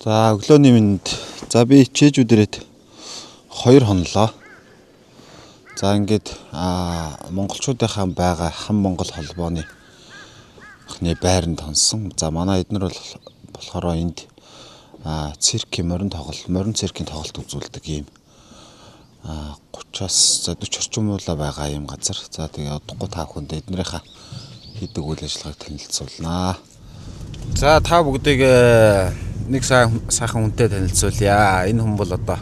За өглөөний минь за би чэжүүдэрээд 2 хонлоо. За ингээд монголчуудынхаа байгаа хам Монгол холбооны анхны байранд тонсон. За манай эднэр бол болохоор энд циркийн морин циркийн тоглолт үзүүлдэг юм 30-аас 40 орчим муула байгаа юм газар. За тэгээ удахгүй та бүхэнд эднэрийнхаа хийдэг үйл ажиллагааг танилцуулнаа. За та бүгдийг нэг сайхан хүнтэй танилцуулъя. Энэ хүн бол одоо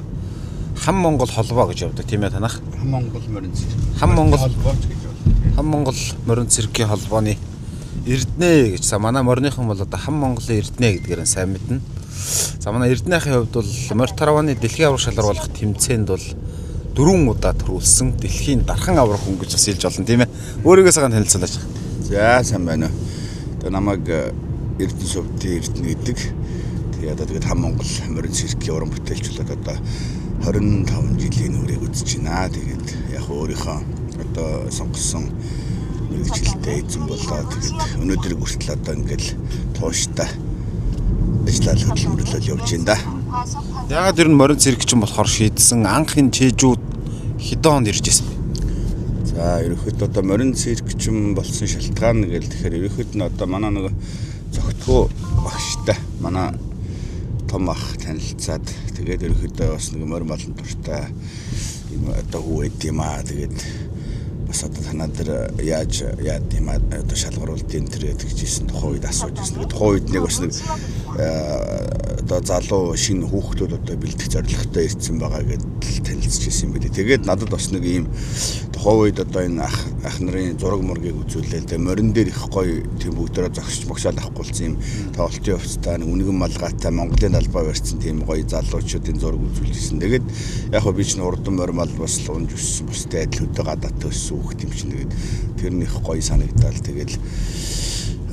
хам Монгол холбоо гэж явдаг тийм ээ танах. Хам Монгол морин цирк. Хам Монгол морин циркийн холбооны Эрдэнэ гэж. За манай морныхан бол одоо хам Монголын Эрдэнэ гэдгээр сайн мэднэ. За манай Эрдэнэхийн хувьд бол Морь-Тараваны дэлхийн аврах шалгаруулах тэмцээнд бол 4 удаа төрүүлсэн дэлхийн дархан аврах хүн гэж бас хэлж болно тийм ээ. Өөрийгөө сайхан танилцуулаач. За сайн байна уу. Тэгээ намайг Эрдэнэ сувдын Эрдэнэ гэдэг. Тэгээд одоо хам Монгол морин циркийн уран бүтээлчлүүд одоо 25 жилийн үрийг үзэж байна. Тэгээд яг өөрийнхөө одоо сонгосон мэргэжилтэд эзэн болоод тэгээд өнөөдрийг хүртэл одоо ингээл тууштай ажиллаад хөдөлмөрлөл явж байна да. Яагаад ер нь морин цирк чинь болохоор шийдсэн анхын чэжүүд хэдэн онд ирж ирсэн бэ? За ерөнхийдөө одоо морин цирк чинь болсон шалтгаан гэл тэгэхээр ерөнхийдөө нь одоо манай нэг зөгтгөө багштай манай том ах танилцаад тэгээд ерөнхийдөө бас нэг морин болон туртай энэ одоо хүү эд юм тэгээд бас одоо танаа дээр яаж яад юм одоо шалгаруултын тэр тэгжсэн тухай үед асууж ирсэн. Тэгээд тухай үед нэг бас нэг одоо залуу шинэ хүүхдүүд одоо бэлдэх зорилготой ирсэн байгаа гэдэл танилцж ирсэн юм билий. Тэгээд надад бас нэг ийм тухай үед одоо энэ ах нарын зураг мургийг үзүүлээл тэгээд морин дээр их гоё тийм бүгдээрээ зогсож богсоод авахгүй болсон юм тоглолтын хувцастай нэг үнэгэн малгайтай Монголын талбай барьсан тийм гоё залуучуудын зураг үзүүлсэн. Тэгээд яг хөө би ч урдан морин мал бас унж өссөн бустай адил хөдөө гадаад өссөн хүүхд юм чинь тэгээд тэрнийх гоё санагдал тэгээд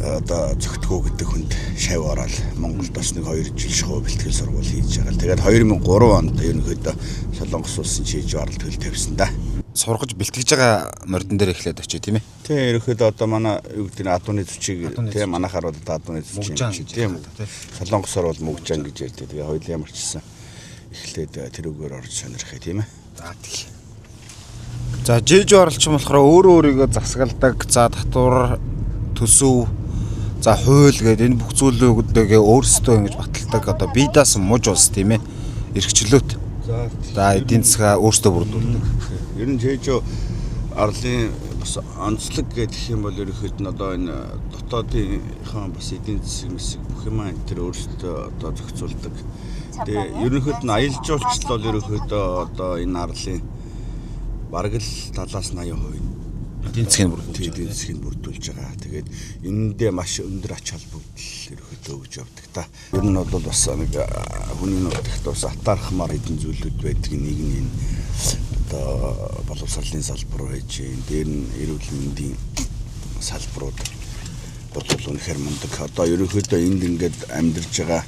одоо зөгтгөө гэдэг хүнд шав ороод Монголд бас нэг 2 жил шахуу бэлтгэл сургууль хийж байгаа. Тэгээд 2003 онд ерөнхийдөө Солонгос улсын чийж оролт хөл тавьсан да. Сургаж бэлтгэж байгаа мордон дээр эхлээд очив тийм ээ. Тийм ерөнхийдөө одоо манай юу гэдэг нь адууны зүчиг тийм манайхаар бол адууны зүчиг тийм Солонгосоор бол мөгжан гэж ярьдаг. Тэгээ хоёул ямар ч гэсэн эхлээд тэрүүгээр орж сонирхъя тийм ээ. За тийм. За жиж оролцсон болохоор өөрийгөө засгалдаг. За татвар төсөв за хууль гэдэг энэ бүх зүйлүүдээ өөрсдөө ингэж баталдаг одоо бие даасан муж улс тийм ээ эрхчлөөт. За эдийн засгаа өөрсдөө бүрдүүлдэг. Ер нь жижиг арлын бас онцлог гэх юм бол ерөнхийдөө одоо энэ дотоодынхаа бас эдийн засаг мэсэг бүх юм энэ өөрсдөө одоо зохицуулдаг. Тэгээ ерөнхийдөө нь аялал жуулчлал бол ерөнхийдөө одоо энэ арлын бараг л 70-80% эдийн засгийг бүрдүүлж байгаа. Тэгээд энэндээ маш өндөр ач холбогдол ерөөхдөө өгж явдаг та. Ер нь бол бас нэг хүний нутагт бас атаархмаар хэдэн зүйлүүд байдаг. Нэг нь энэ одоо боловсролын салбар байж, дээр нь эрүүл мэндийн салбарууд бол үнэхээр мундаг. Одоо ерөөхдөө энд ингээд амьдарч байгаа.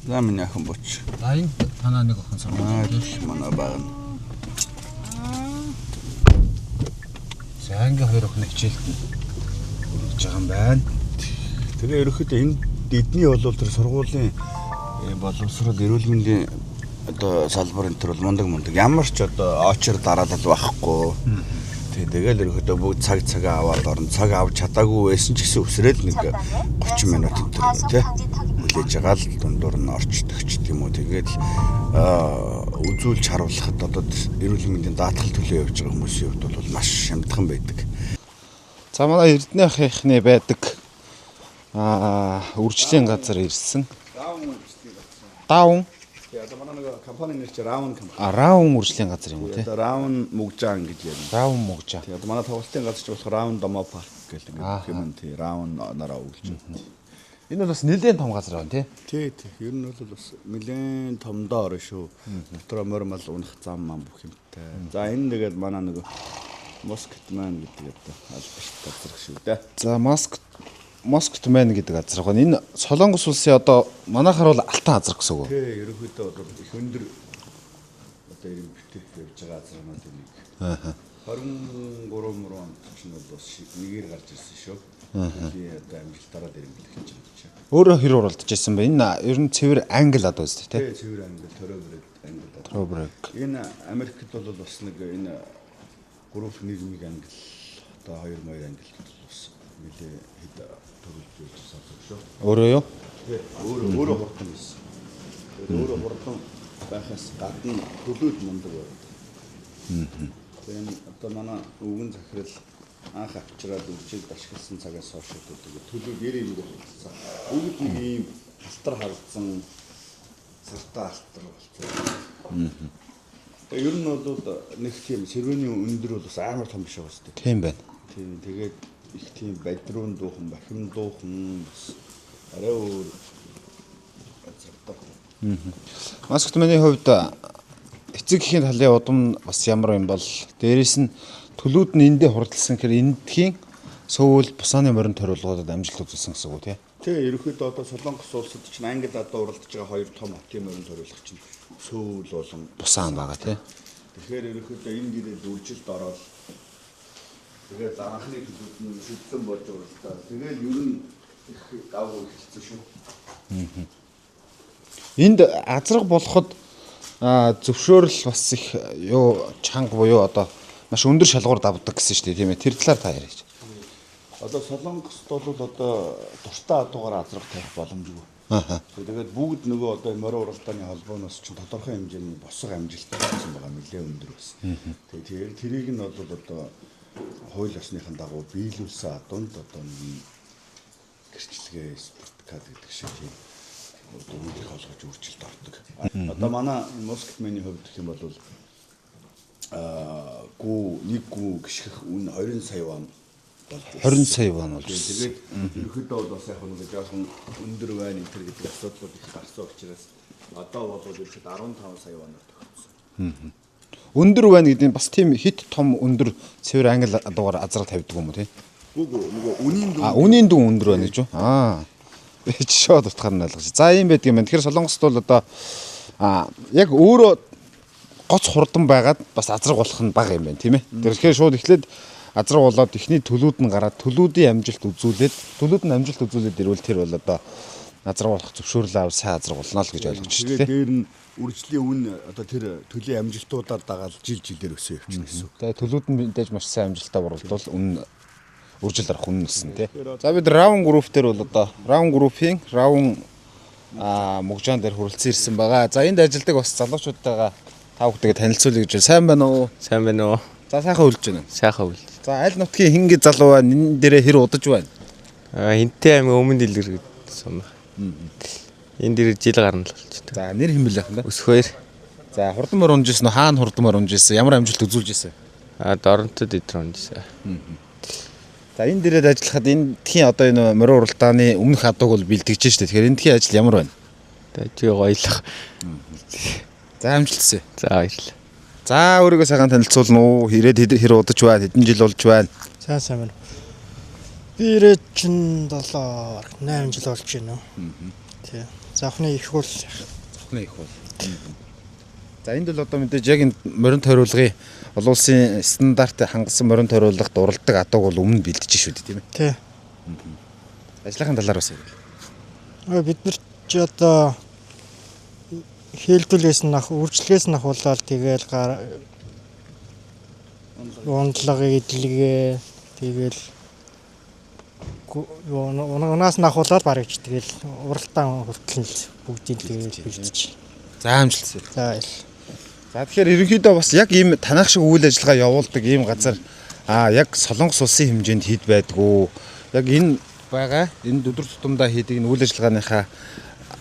За миний охин боч. За энэ танаа нэг охин сургууль манай баг нь. За ингээ 2 охин хичээлд өргөж байгаа юм байна. Тэгээ ерөөхдөө энэ эдний бол тэр сургуулийн боловсрол эрүүл мэндийн одоо салбар энэ төр бол мундаг. Ямар ч одоо очор дараалал байхгүй. Тэгээд ерөөхдөө бүгд цагаа аваад орон цаг авч чадаагүй байсан ч гэсэн өсрөөл нэг 30 минут энэ тий хүлээж байгаа л дундуур нь орчдөг ч юм уу. Тэгээд үзүүлж харуулхад одоо эрүүл мэндийн даатгал төлөө явж байгаа хүмүүсийн хувьд бол маш шамдхан байдаг. За манай Эрдэнэхийнхний байдаг үржлийн газар ирсэн. Даун. Одоо манай нэг компани нэр чи Раун компани. Раун үржлийн газар юм уу тий? Одоо Раун Мөгжаан гэж ярина. Раун Мөгжаан. Тэгээ одоо манай тоглолтын газар ч болох Раун Домо парк гэх юм тий Раун нараа үйлч. Энэ бол бас нэлээд том газар байна тий? Тий. Ер нь бол бас нэлээд томдоо орно шүү. Дотроо морь мал унах зам мам бүх юмтай. За энэ тэгээд манай нэг Москвтман гэдэг одоо албарт газар шүү дээ. За Москвтман гэдэг газар гоо. Энэ Солонгос улсын одоо манайхаар бол алтан газар гэсэн үг. Тий, ерөнхийдөө бол их өндөр одоо иргэн бүтээх явж байгаа газар маань нэг. 23 мөрөө онд чинь бол бас нэгээр гарч ирсэн шүү. Би одоо амжилтаараа дэрэмжлэх гэж байна чи. Өөрөө хэр уралдаж ирсэн бэ? Энэ ер нь цэвэр англи ад үстэй тий. Цэвэр англи төрөбрэг англи. Төрөбрэг. Энэ Америкт бол бас нэг энэ групп нийгмиг англи одоо 2 англи бас нэлээ хэд төрүүлж байсан шүү. Өөрөө юу? Тий. Өөрөө хурдан байсан. Өөрөө хурдан байхаас гадна төлөөд мундаг байна. Тэгээд одоо манай өвгөн захирал анх авчраад үржил ашигласан цагаас хойш төлөв 90 юм болсон. Бүгд нэг ийм халтар халдсан сартаа халтар болсон. Тэгээд ер нь бол нэг тийм сэрвэний өндөр бол бас амар том биш байгаа шүү дээ. Тийм байна. Тийм тэгээд их тийм бадруун дуухан, бахим дуухан бас арай өөр Маскт миний хувьд эцэг эхийн талын удам бас ямар юм бол дээрэс нь төлүүд нь эндээ хурдлсан гэхээр эндхийн сөүл бусааны морин төрөлгөдөд амжилт үзүүлсэн гэсэн үг тий. Тэгээ ерөөхдөө одоо Солонгос улсад чинь ангид одоо уралдаж байгаа хоёр том хотын морин төрөлх чинь сөүл болон Бусаан байгаа тий. Тэгэхээр ерөөхдөө энэ гэрээ үржилд ороод тэгээд анхны төлөвд нь шүтсэн болж уралдаа. Тэгээд ер нь их давуу эхэлсэн шүү. Энд азраг болоход зөвшөөрөл бас их юу чанга буюу одоо маш өндөр шалгуур давдаг гэсэн шүү дээ тийм ээ. Тэр талаар та яриач. Одоо Солонгост бол одоо дуртай адуугаар азраг тавих боломжгүй. Тэгээд бүгд нөгөө одоо морин уралдааны холбооноос чинь тодорхой хэмжээний босго амжилттай болсон байгаа нэлээ өндөр байсан. Тэгээд тэрийг нь бол одоо хууль ёсныхын дагуу биелүүлсэн адуунд одоо гэрчлэгээ спорткад гэдэг шиг тийм одоо үеийг олгож үржилт ордог. Одоо манай Москваний хувьд гэх юм бол нэг гүү гიშгэх үн 20 сая вон болж байна. 20 сая вон болж. Тэгээд ерөөхдөө бол бас яг нэг жоохон өндөр байна энэ төр гэдэг асуудлууд их гарсан учраас одоо бол ерөөхдөө 15 сая воноор төгссөн. Өндөр байна гэдэг нь бас тийм хит том өндөр цэвэр англи адуугаар азраг тавьдаг юм уу тий? Үгүй нөгөө үнийн дүн. Үнийн дүн өндөр байна гэж үү? Шууд утгаар нь ойлгож. За ийм байдаг юм байна. Тэгэхээр Солонгост бол одоо яг өөрөө гоц хурдан байгаад бас азраг болох нь бага юм байна тийм ээ. Тэгэхээр шууд эхлээд азраг болоод эхний төлүүд нь гараад төлүүдийн амжилт үзүүлээд ирвэл тэр бол одоо азраг болох зөвшөөрөл аваад сайн азраг болно л гэж ойлгож байна. Тэгээд дээр нь үржлийн үн одоо тэр төлийн амжилтуудаар дагаад жилээр өсөө явчихна гэсэн. Тэгээд төлүүд нь мэдээж маш сайн амжилтаа боруулвал үн үржил арах үнэ нэсэн тий. За бид раун групп дээр бол одоо раун группийн раун мөгжаан дээр хүрэлцэн ирсэн байгаа. За энд ажилладаг бас залуучуудтайгаа та бүхэнд танилцуулъя гэж байна. Сайн байна уу? Сайн байна уу? За сайхан үлж байна. Сайхан үлж. За аль нутгийн хингээ залуу байна? Энэ дээрээ хэр удаж байна? Хинтэй аймаг өмнө дэлгэр гэдэг сум. Энэ дээр жил гарна л болж байна. За нэр хэн бэлэх юм бэ? Өсгөөр. За хурдмар унжсэн нь хаана хурдмар унжсэн? Ямар амжилт үзүүлж ирсэн? Дорнотод эдэр унжсэн. За энэ дээрээ ажиллахад энэ тхийн одоо энэ морин уралдааны өмнөх адууг бол бэлтгэж штэ. Тэгэхээр энэ тхийн ажил ямар байна? Тэг гоёлох. За амжилтсэ. За баярлалаа. За өөрийгөө сайхан танилцуулна уу? Ирээд хэр удаж байна? Хэдэн жил болж байна? Сайн байна. Би ирээд чинь 8 жил болж байна. Тий. Завхны их бол Завхны их бол. За энд л одоо мэдээж яг энэ морин тойруулгын олон улсын стандарт хангасан морин тойруулгад уралдаг адууг бол өмнө бэлдэж шүү дээ тийм ээ. тий. Ажлынхаа талаар бас. Бид нар ч одоо хэлбэлээс нь үржилгээс нь ахуулаад тэгэл онцлог идэлгээ тэгэл унаас нь ахуулаад баригч тэгэл уралдаан хүртэл бүгдийг тэгэл бэлдэж. За амжилтсэ. За баярлалаа. За тэгэхээр ерөнхийдөө бас яг ийм танах шиг үйл ажиллагаа явуулдаг ийм газар яг Солонгос улсын хэмжээнд хэд байдгүй. Яг энэ байгаа энэ өдөр тутамдаа хийдэг энэ үйл ажиллагааныхаа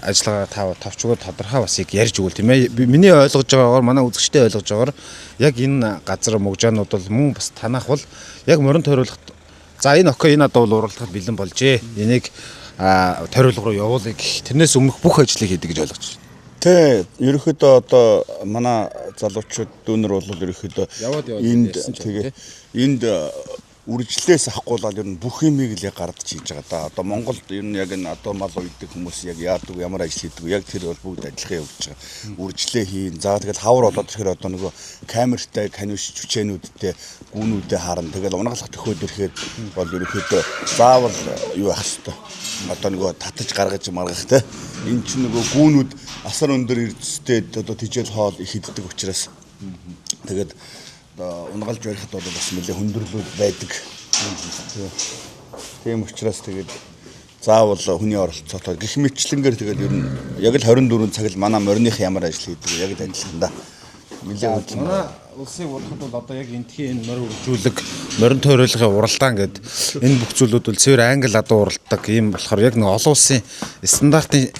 ажиллагаа товчгоо тодорхой бас яг ярьж өгвөл тийм ээ. Миний ойлгож байгаагаар манай үзэгчтэй ойлгож байгаагаар яг энэ газар мөгжаанууд бол мөн бас танах бол яг морин тойруулахт за энэ окей энэ одоо бол уралдахад бэлэн болжээ. Энийг тойруулга руу явуулъя гэх тэрнээс өмнөх бүх ажлыг хийдэг гэж ойлгож байна. Тэ ерөөхдөө одоо манай залуучууд дүүнер бол ерөөхдөө энд тэгээ энд үржлээс ахгуулаад ер нь бүх юмыг л яг гардж хийж байгаа да. Одоо Монголд ер нь яг энэ одоо мал уйдаг хүмүүс яг яадаг ямар ажил хийдэг яг тэр бол бүгд ажиллахаа явуулж байгаа. Үржлээ хийн. За тэгэл хавар болоод ирэхээр одоо нөгөө камертай каниш жүчээнүүдтэй гүүнүүдэд харна. Тэгэл унагалах төхөөд ирэхээр бол ерөөхдөө заавал юу ах хэвээр. Одоо нөгөө татаж гаргаж маргах те. Энд чинь нөгөө гүүнүүд асар өндөр эрдэстэй одоо тижэл хоол их иддэг учраас тэгээд унгалж барихад бол бас нэлээ хүндрэлүүд байдаг. Тийм учраас тэгээд заавал хүний оролцоотой гэх мэтчлэнгээр тэгээд ер нь яг л 24 цаг л манай морных ямар ажил хийдэг яг л адилхан да. Нэлээ хөдлөн. Манай улсыг бодоход бол одоо яг энтхийн энэ морь үржүүлэг, морин тойруулгын уралдаан гэд энэ бүх зүйлүүд бол цэвэр англи адуу уралдаг юм болохоор яг нэг олон улсын стандартын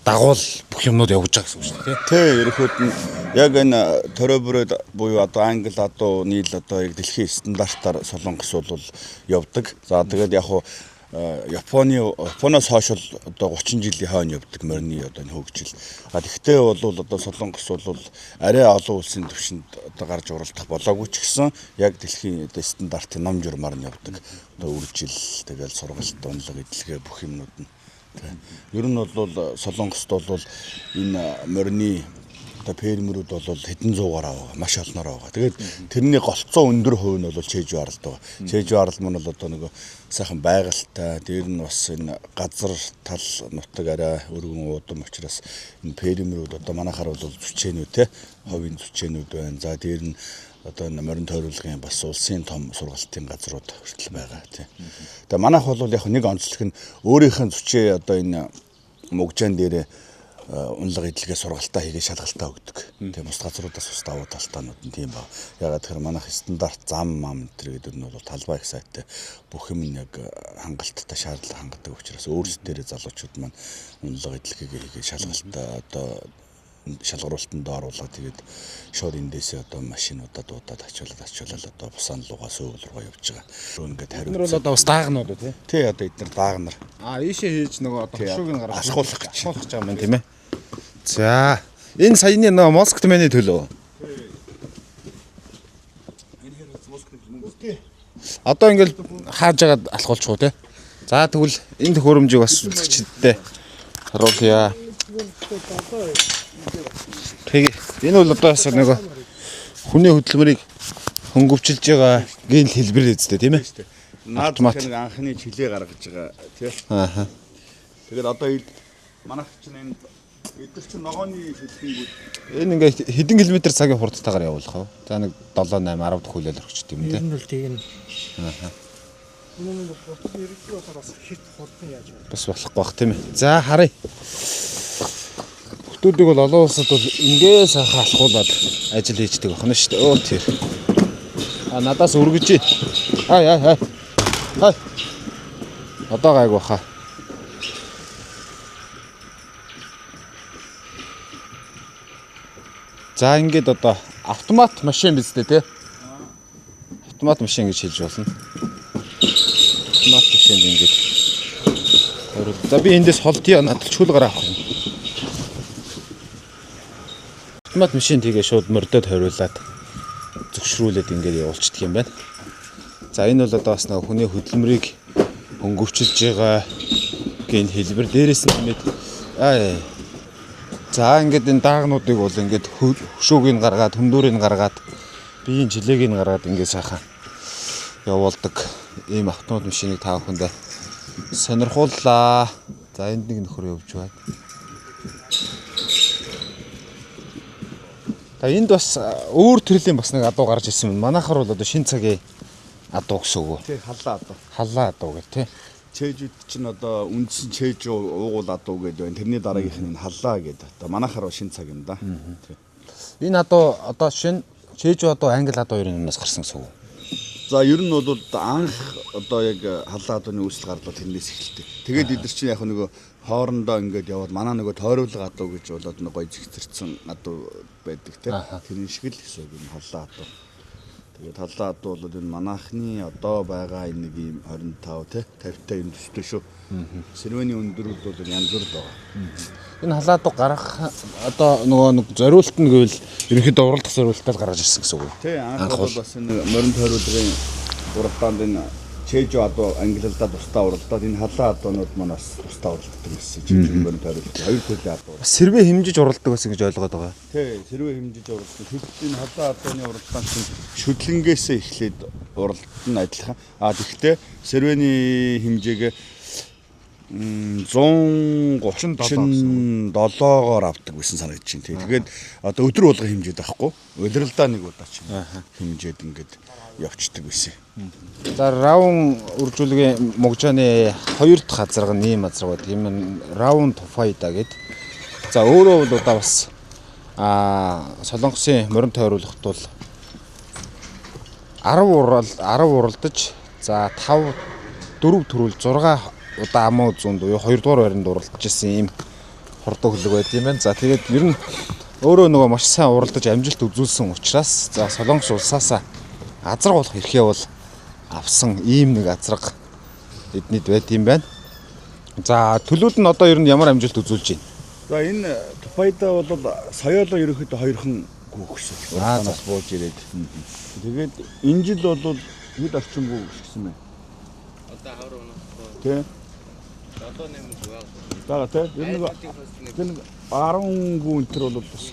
дагуул бүх юмнууд явж байгаа гэсэн үг шүү дээ. Тэ ерөөд нь яг энэ тороброд буюу одоо англи адуу нийл одоо яг дэлхийн стандартаар Солонгос бол явдаг. За тэгээд яг хуу Японоос хойш одоо 30 жилийн хойно явдаг морины одоо энэ хөгжил. А тэгтээ бол одоо Солонгос бол арай олон улсын түвшинд одоо гарч уралдах болоогүй ч гэсэн яг дэлхийн стандартын ном журмаар нь явдаг. Одоо үржил тэгэл сургалт онлог эдлэгээ бүх юмнууд нь. Ер нь бол Солонгост бол энэ морины одоо фермерүүд бол хэдэн зуугаар байгаа, маш олноор байгаа. Тэгээд тэрний голцоо өндөр хувь нь бол чэжүү аралд байгаа. Чэжүү арал мөн бол одоо нэг сайхан байгальтай, дээр нь бас энэ газар тал нутаг арай өргөн уудам учраас энэ фермерүүд одоо манайхаар бол зүчээнүүд те, ховын зүчээнүүд байна. За дээр нь одоо морин тойруулгын бас улсын том сургалтын газрууд хүртэл байгаа тийм. Тэгээ манайх бол яг нэг онцлог нь өөрийнх нь зүчээ одоо энэ мөгжаан дээр унлаг эдлэгээ сургалтаа хийгээ шалгалтаа өгдөг. Тэгээ бус газруудаас ус давуу талтаанууд нь тийм ба. Ягаад тэгэхээр манайх стандарт зам мам энэ гэдэг нь бол талбай их сайтай бүх юм яг хангалттай шаардлага хангадаг учраас өөрсдөө залуучууд маань унлаг эдлэгээ хийгээ шалгалтаа одоо шалгаруултанд оруулаад тэгээд шууд эндээсээ одоо машинуудаа дуудаад ачуулаад одоо бусаан лугаа сөөвл руугаа явж байгаа. Ингээд хариу. Тэр бол одоо бас даагнууд үү тий? Тий одоо эдгээр даагнар. Ийшээ хийж нөгөө одоо хошууг нь гаргаж асгуулах гэж байгаа юм тийм ээ. За энэ саяны нөгөө Москвт мэний төлөө. Одоо ингээд хааж агаад алхуулчих уу тий? За тэгвэл энэ төхөөрөмжийг бас үзэгчдэд харуулъя. Тэгээ энэ бол одоо бас нэг хүний хөдөлмөрийг хөнгөвчилж байгаа гэн хэлбэр эзтэй тийм ээ. Автомат анхны чилээ гаргаж байгаа тий. Аа. Тэгээд одоо манайх чинь энэ эдгээр чинь ногооны хөдөлгөөнд энэ ингээд хэдэн километр цагийн хурдтайгаар явуулах вэ? За нэг 7 8 10 дахь хүлээл орчт юм тий. Ер нь л тийм. Аа. Энэ нь бодсон ерөнхий бас хит хурдан яаж байна? Бас болохгүй бах тийм ээ. За харъя. Хүүхдүүдийг бол олон улсад бол ингээс ахаа алхуулаад ажил хийждэг байна шүү дээ. Өө тэр. А надаас өргөж. Хай. Одоо гайг баха. За ингээд одоо автомат машин биз дээ тий. Автомат машин гэж хэлж болно. Автомат машин ингээд. За би эндээс холдъё надад чуулгаар авах юм. Автомат машин тэгээ шууд мордод хориулаад зөвшрүүлээд ингээд явуулчихдаг юм байна. За энэ бол одоо бас нэг хүний хөдөлмөрийг хөнгөвчилж байгаа гэн хэлбэр дээрээс нь нэмээд за ингээд энэ даагнуудыг бол ингээд хөшөөгийг гаргаад хөндүүрийг гаргаад биеийн жилэгийг гаргаад ингээд сайхан явуулдаг ийм автомат машиныг та бүхэндээ сонирхууллаа. За энд нэг нөхөр явж байна. За энд бас өөр төрлийн бас нэг адуу гарч ирсэн юм. Манайхаар бол одоо шин цагийн адуу гэсэн үг. тий халаа адуу. Халаа адуу гэх тий. Чэжүүд чинь одоо үндсэн чэж уугуул адуу гэдэг байна. Тэрний дараагийнх нь халаа гэдэг. Одоо манайхаар шин цаг юм да. Энэ адуу одоо шин чэж адуу англи адуу хоёрын өмнөөс гарсан гэсэн үг. За ер нь бол анх одоо яг халаа адууны үүсэл гарлаа тэрнээс эхэлдэг. Тэгээд эдгэр чинь яг нөгөө хоорондоо ингээд яваад манай нөгөө тойруулга адуу гэж болоод нэг гоё зэгцэрсэн адуу байдаг те. Тэрний шиг л гэсэн үг юм халаа адуу. Тэгээд халаа адуу бол энэ манайхны одоо байгаа энэ нэг юм 25 те 50-тай юм төстэй шүү. Сэрвэний өндөрүүд бол янз бүр байгаа. Энэ халаа адуу гарах одоо нөгөө нэг зориулт нь гэвэл ерөнхийдөө уралдах зориултаар гаргаж ирсэн гэсэн үг. Тий анх бол бас энэ морин тойруулгын уралдаанд энэ Чэжу адуу англилдаа тусдаа уралдаад энэ халаан адуунууд манаас тусдаа уралддаг гэсэн чинь мөрөнд тойруулах хоёр төрлийн адуу. Сэрвэ хэмжиж уралдаг гэсэн гэж ойлгоод байгаа. Тий, сэрвэ хэмжиж уралдаг. Хөдөлгөөний халаан адууны уралдаан чинь шүдлэнгээс эхлээд уралдад нь адилхан. Тэгэхдээ сэрвэний хэмжээг 137-оор авдаг гэсэн санагдаж байна. Тэгээд одоо өдөр болгон хэмжээд байхгүй. Улиралдаа нэг удаа чинь хэмжээд ингээд явцдаг байсан. За раун үржүүлгийн мөгжөөний 2 дахь азарга нь ийм азарга байдаг. Ийм раун туфайда гэд. За өөрөө бол удаа бас Солонгосын морин тойруулахт бол 10 уралдаж за 4 төрүүл 6 удаа амуу зүүнд буюу 2 дугаар байранд уралдаж исэн ийм хурдан хөлөг байд юм байна. За тэгээд ер нь өөрөө нөгөө маш сайн уралдаж амжилт үзүүлсэн учраас за Солонгос улсаас азраг болох эрхээ бол авсан ийм нэг азраг эднийд байд юм байна. За төлөвлөлд нь одоо ер нь ямар амжилт үзүүлж байна? За энэ Тупайда бол соёолоо ерөөхдөө хоёрхан гүгсэн. Уралдаанаас бууж ирээд. Тэгээд энэ жил бол хэд орчим гүгсэн бэ? Одоо хавар унах. Тэ. Одоо нэмж байгаа тэ. Ер нь 10 гүн энэ бол бас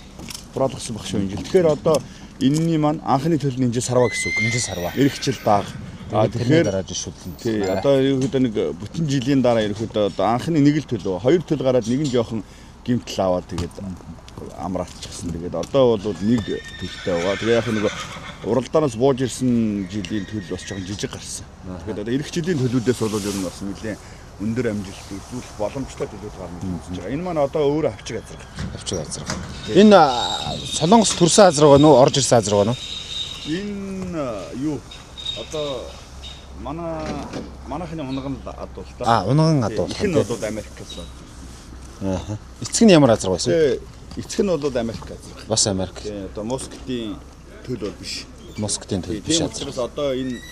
продукцсан багш энэ жил. Тэгэхээр одоо энэний маань анхны төлөв энэ сарва гэсэн үг. Энэ сарва. Ирэх жил дааг. Тэгэхээр дарааж шүтлэн. Тий, одоо ерөөхдөө нэг бүтэн жилийн дараа ерөөхдөө одоо анхны нэг л төлөв, хоёр төлөв гараад нэг нь жоохон гимтэл аваад тэгээд амраатчихсан. Тэгээд одоо бол нэг төлөвтэй байгаа. Тэгээ яг нэг уралдаанаас бууж ирсэн жилийн төлөв бас жоохон жижиг гарсан. Тэгээд одоо ирэх жилийн төлөвдөөс бол ер нь бас нэлээд өндөр амжилт үзүүлэх боломжтой төлөвд гарна гэж үзэж байгаа. Энэ маань одоо өөрөө авчиг азраг. Энэ Солонгос төрсэн азраг байна уу? Орж ирсэн азраг байна уу? Энэ юу одоо манайхны унган адуул та. Унган адуул. Их нь бол Америкээс байна. Эцэг нь ямар азраг байсан? Эцэг нь бол Америк азраг. Бас Америк. Одоо Москвын төл бол биш. Москвын төл биш азраг. Учраас одоо энэ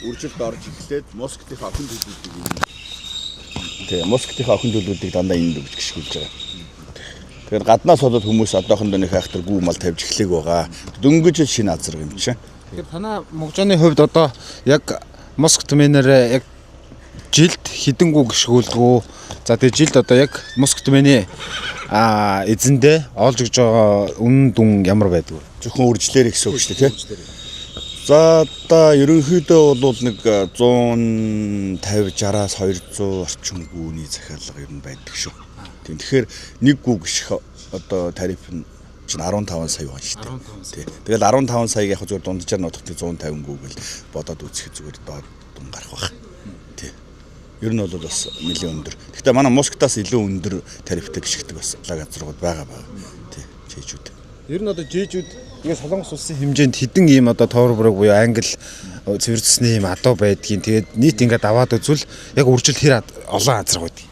үржилт орж эхлээд Москвын охин төлөвлөлтийг Тэгээ Москвын охин төлөвлөлтийг дандаа энд өгч гიშгүүлж байгаа. Тэгэхээр гаднаас болоод хүмүүс одоохондоо нэг хайхтар гүү мал тавьж эхлэх байгаа. Дөнгөж шинэ азраг юм чинь. Тэгэхээр танаа мөгжөөний хувьд одоо яг Москвт мэнээр яг жилд хэдэн гүү гიშгүүлдэггүй. За тэгээ жилд одоо яг Москвт мэний эзэндээ олж өгж байгаа үнэн дүн ямар байдаг вэ? Зөвхөн үржлэр гэсэн үг шүү дээ, тийм. За одоо ерөнхийдөө бол нэг 150-60-аас 200 орчим гүүний захиалга ер нь байдаг шүү. Тийм. Тэгэхээр нэг гүү гიშх одоо тариф нь чинь 15 сая байна шүү дээ. Тэгэл 15 саяг яг зүгээр дунджаар нотогт 150 гүү гэл бодоод үзэхэд зүгээр дун гарах байх. Тий. Ер нь бол бас нэлээд өндөр. Гэхдээ манай Москватаас илүү өндөр тарифтай гიშгдэг бас лаг азрагууд байгаа. Тий. Чэжүүд. Ер нь одоо жижүүд ингээ Солонгос улсын хэмжээнд хэдэн ийм одоо товар бүрэг буюу англи цэвэрцсний ийм адуу байдгийн тэгээд нийт ингээд аваад үзвэл яг үржил хэр олон азраг байдаг.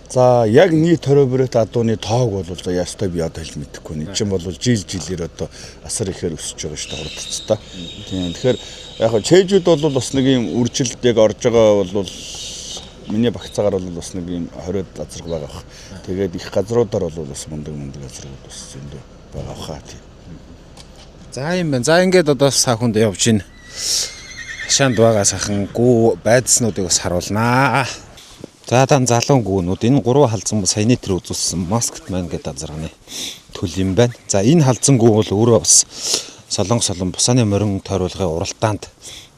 За яг нийт товар адууны тоог бол ястай би одоо хэлж мэдэхгүй. Энд чинь бол жилээр одоо асар ихээр өсөж байгаа шүү дээ хурдцтай. Тийм. Тэгэхээр яг чэжүүд бол бас нэг ийм үржилд яг орж байгаа бол миний багцаагаар бол бас нэг ийм 20 азраг байгаа бах. Тэгээд их газруудаар бол бас мундаг азрагууд бас зөндөө байгаа хаа тийм. За юм байна. За ингээд одоо сахунд явж гин. Шанд байгаа сахан гүү байцснуудыг бас харуулнаа. За дан залуун гүүнүүд энэ 3 халдсан саяны тэр үзүүлсэн Москвт маань гэдэг азарганы төл юм байна. За энэ халдсан гүү бол өөрөө бас Солонгос бусааны морин тойруулгын уралдаанд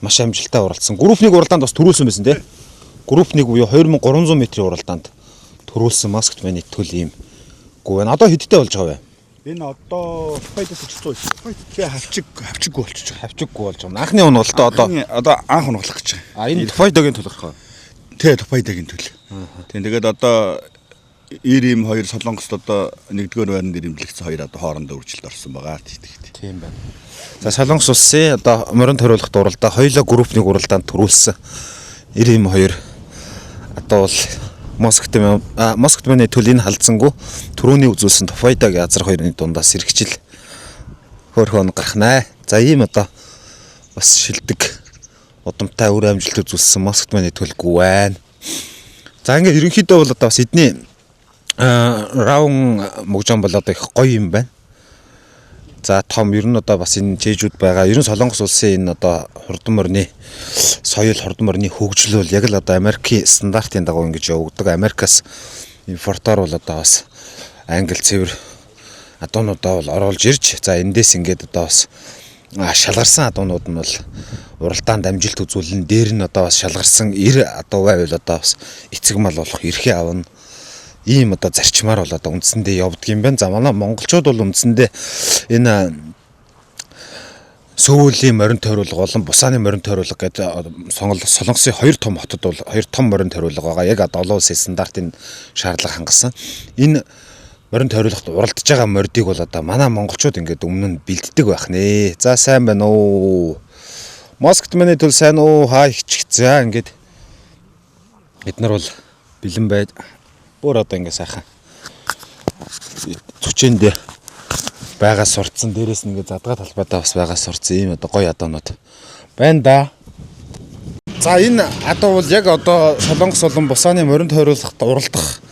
маш амжилттай уралдсан. Группник уралдаанд бас төрүүлсэн байсан тийм. Группник буюу 2300 метрийн уралдаанд төрүүлсэн Москвт маань төл юм гүү байна. Одоо хэдтэй болж байгаа вэ? Энэ одоо Тупайдаас 100 шүү. Тэгээ хавчиггүй болчих. Хавчиггүй болж байгаа. Анхны уналалтаа одоо анх унаглах гэж байгаа. Энэ Тупайдагийн төлөх. Тэ Тупайдагийн төл. Тийм тэгээд одоо Ирим 2 Солонгост одоо 1-р байранд ирэмблэгцсэн 2 одоо хоорондоо үржилт орсон байгаа тийм байна. За Солонгос улсын одоо морин тойруулахт уралдаа хоёулаа группник уралдаанд төрүүлсэн Ирим 2 одоо бол Москвт мэний төлийг халдсангүй түрүүний үзүүлсэн Тупайдагийн азар хоёрын дундаас сэргчил хөөрхөн гарахнаа. За ийм одоо бас шилдэг удамтай үр амжилт үзүүлсэн Москвт мэний төлгүй байна. За ингээд ерөнхийдөө бол одоо бас эдний раун мөгжөн бол одоо их гоё юм байна. За том ер нь одоо бас энэ жээжүүд байгаа. Ер нь Солонгос улсын энэ одоо хурдан морины соёл, хурдан морины хөгжил бол яг л одоо Америкийн стандартын дагуу ингэж явагддаг. Америкаас импортоор бол одоо бас англи цэвэр адуунуудаа бол оруулж ирж, за эндээс ингээд одоо бас шалгарсан адуунууд нь бол уралдаанд амжилт үзүүлэн, дээр нь одоо бас шалгарсан 90 адуу байвал одоо бас эцэг мал болох эрхээ авна. Ийм одоо зарчмаар бол одоо үндсэндээ явдаг юм байна. За манай монголчууд бол үндсэндээ энэ Сөүлийн морин тойруулга болон Бусааны морин тойруулга гэдэг Солонгосын 2 том хотод бол 2 том морин тойруулга байгаа. Яг одоо олон улсын стандартын шаардлага хангасан. Энэ морин тойруулгад уралдаж байгаа мордыг бол одоо манай монголчууд ингээд өмнө нь бэлддэг байх нэ. За сайн байна уу? Москвт миний төл сайн уу? Хаа ихчих. За ингээд бид нар бол бэлэн байж бүр одоо ингэ сайхан зүчэн дээр байгаа сурцсан, дээрээс нь ингэ задгаа талбайдаа бас байгаа сурцсан ийм одоо гоё адуунууд байна да. За энэ адуу бол яг одоо Солонгос болон Бусааны морин тойруулгад уралдах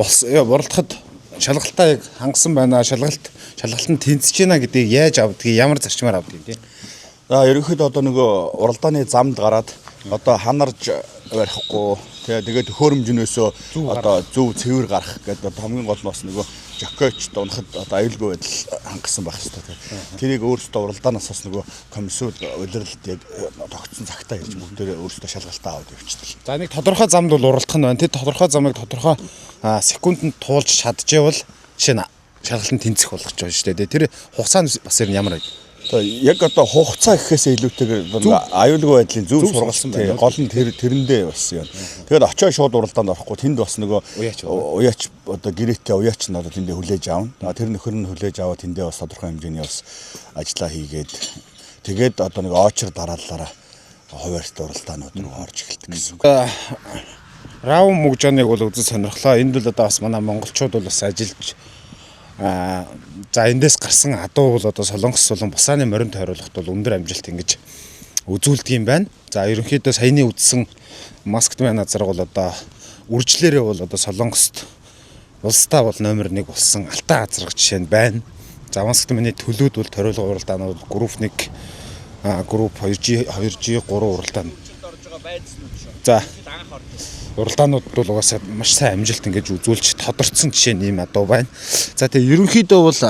уралдахад шалгалтаа яг хангасан байна. Шалгалт нь тэнцэж байна гэдгийг яаж авдгийг, ямар зарчмаар авдгийг тийм. За ерөнхийдөө одоо нөгөө уралдааны замд гараад одоо ханарж барихгүй тэгээд хөөрөмжнөөсөө одоо зөв цэвэр гарах гэдэг хамгийн гол нь бас нөгөө жокоч дунахад одоо аюулгүй байдал хангасан байх хэрэгтэй. Тэрийг өөрсдөө уралдаанаас бас нөгөө комиссууд улирлт яг тогтсон цагтаа ирж бүгдээрээ өөрсдөө шалгалтаа аваад явчихдаг. За нэг тодорхой замд бол уралдах нь байна. Тэр тодорхой замыг тодорхой секундэд туулж чадчихвал жишээ нь шалгалт нь тэнцэх болгож байгаа шүү дээ. Тэр хугацаа нь бас ямар вэ? Яг одоо хугацаа гэхээсээ илүүтэйгээр аюулгүй байдлын зөв сургалсан байна. Гол нь тэрэндээ бас юм. Тэгээд очоо шууд уралдаанд орохгүй тэнд бас нөгөө уяач одоо гэрээтэй уяач нь одоо тэндээ хүлээж аавна. Тэр нөхөр нь хүлээж аваад тэндээ бас тодорхой хэмжээний бас ажиллаа хийгээд тэгээд одоо нэг очор дараалалаараа хуваарьтай уралдаанууд руу орж эхэлдэг гэсэн. Рав мөгжоныг бол үзэн сонирхлоо. Энд л одоо бас манай монголчууд бол бас ажиллаж за эндээс гарсан адуу бол одоо Солонгос болон Бусааны морин тойруулгад бол өндөр амжилт ингэж үзүүлдэг юм байна. За ерөнхийдөө саяны үзсэн Москвт байна назар бол одоо үржлээрээ бол одоо Солонгост улстай бол номер 1 болсон Алтай газар жишээ нь байна. За Москвт миний төлөөд бол тойруулга уралдаанууд групп 1, групп 2G, 2G, 3 уралдаан. За уралдаанууд бол угаасаа маш сайн амжилт ингэж үзүүлж тодорцсон жишээ нь ийм адуу байна. За тэгээ ерөнхийдөө бол